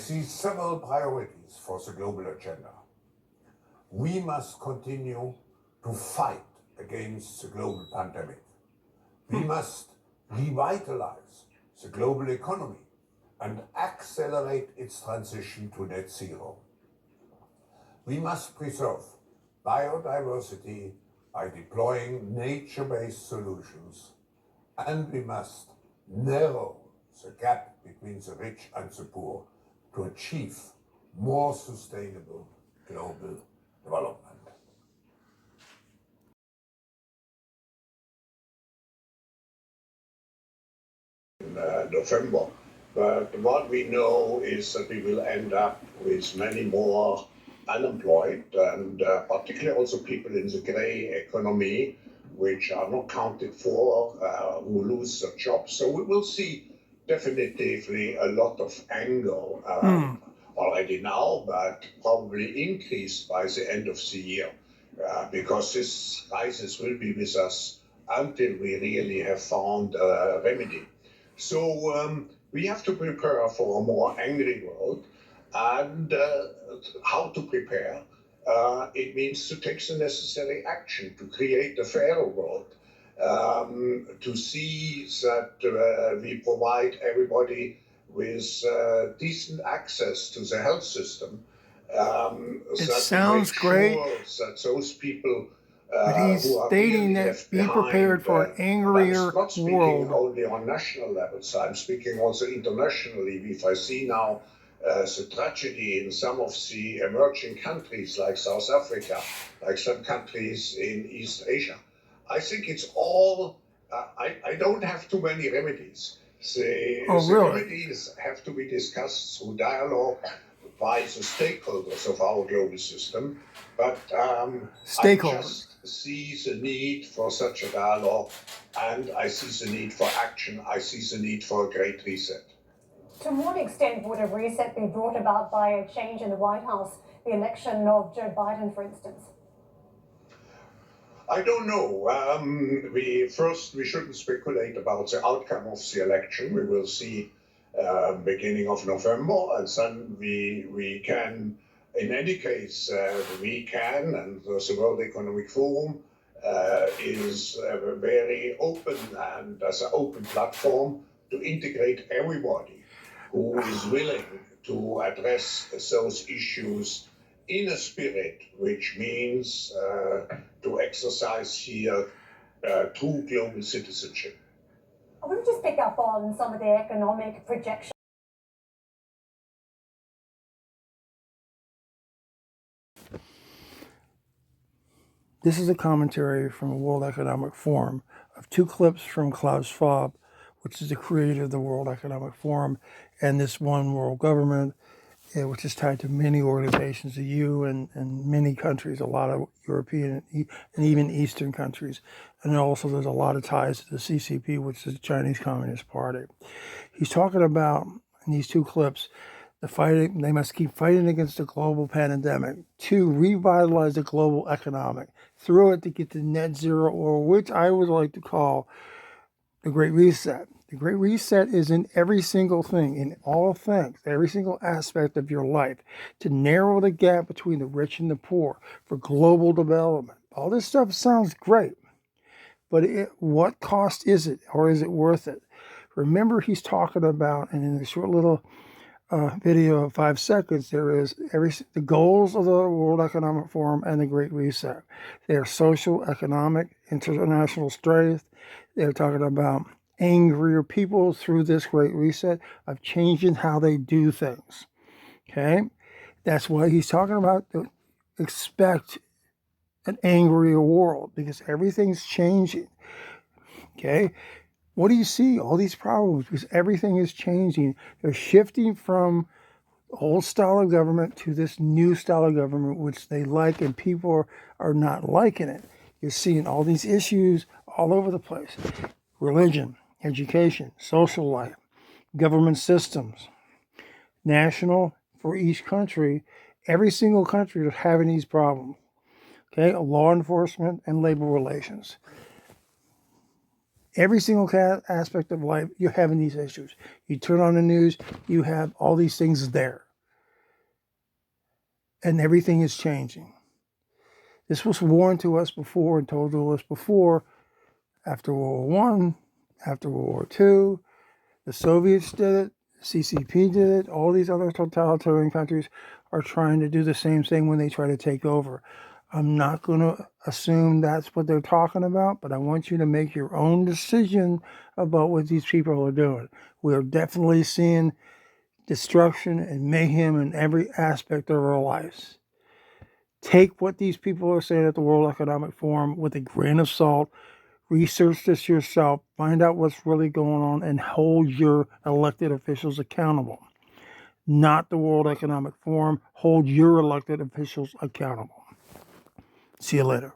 see several priorities for the global agenda. We must continue to fight against the global pandemic. We must revitalize the global economy and accelerate its transition to net zero. We must preserve biodiversity by deploying nature-based solutions, and we must narrow the gap between the rich and the poor to achieve more sustainable global development. In November, but what we know is that we will end up with many more unemployed, and particularly also people in the grey economy, which are not counted for, who lose their jobs. So we will see definitively a lot of anger already now, but probably increased by the end of the year, because this crisis will be with us until we really have found a remedy. So we have to prepare for a more angry world, and how to prepare? It means to take the necessary action to create a fairer world, to see that we provide everybody with decent access to the health system. It sounds great, that those people but he's stating that be prepared for an angrier not speaking world. only on national levels, I'm speaking also internationally. If I see now the tragedy in some of the emerging countries like South Africa, like some countries in East Asia, I think it's all, I don't have too many remedies. The remedies have to be discussed through dialogue by the stakeholders of our global system, but I just see the need for such a dialogue, and I see the need for action. I see the need for a great reset. To what extent would a reset be brought about by a change in the White House, the election of Joe Biden, for instance? I don't know. We shouldn't speculate about the outcome of the election. We will see beginning of November, and then we can, in any case, we can, and the World Economic Forum is very open and as an open platform to integrate everybody who is willing to address those issues in a spirit, which means to exercise here true global citizenship. I want to just pick up on some of the economic projections. This is a commentary from the World Economic Forum of two clips from Klaus Schwab, which is the creator of the World Economic Forum, and this one world government, which is tied to many organizations, the EU and many countries, a lot of European and even Eastern countries. And also there's a lot of ties to the CCP, which is the Chinese Communist Party. He's talking about, in these two clips, they must keep fighting against the global pandemic to revitalize the global economic, through it to get to net zero, or which I would like to call the Great Reset. The Great Reset is in every single thing, in all things, every single aspect of your life, to narrow the gap between the rich and the poor for global development. All this stuff sounds great, but what cost is it, or is it worth it? Remember, he's talking about, and in a short little video of 5 seconds, there is the goals of the World Economic Forum and the Great Reset. They are social, economic, international strength. They're talking about angrier people through this Great Reset of changing how they do things. Okay? That's why he's talking about expect an angrier world, because everything's changing. Okay? What do you see? All these problems, because everything is changing. They're shifting from the old style of government to this new style of government, which they like, and people are not liking it. You're seeing all these issues all over the place. Religion, education, social life, government systems, national for each country. Every single country is having these problems. Okay, law enforcement and labor relations. Every single aspect of life, you're having these issues. You turn on the news, you have all these things there. and everything is changing. This was warned to us before and told to us before, after World War I, after World War II. The Soviets did it, CCP did it, all these other totalitarian countries are trying to do the same thing when they try to take over. I'm not going to assume that's what they're talking about, but I want you to make your own decision about what these people are doing. We are definitely seeing destruction and mayhem in every aspect of our lives. Take what these people are saying at the World Economic Forum with a grain of salt. Research this yourself, find out what's really going on, and hold your elected officials accountable. Not the World Economic Forum. Hold your elected officials accountable. See you later.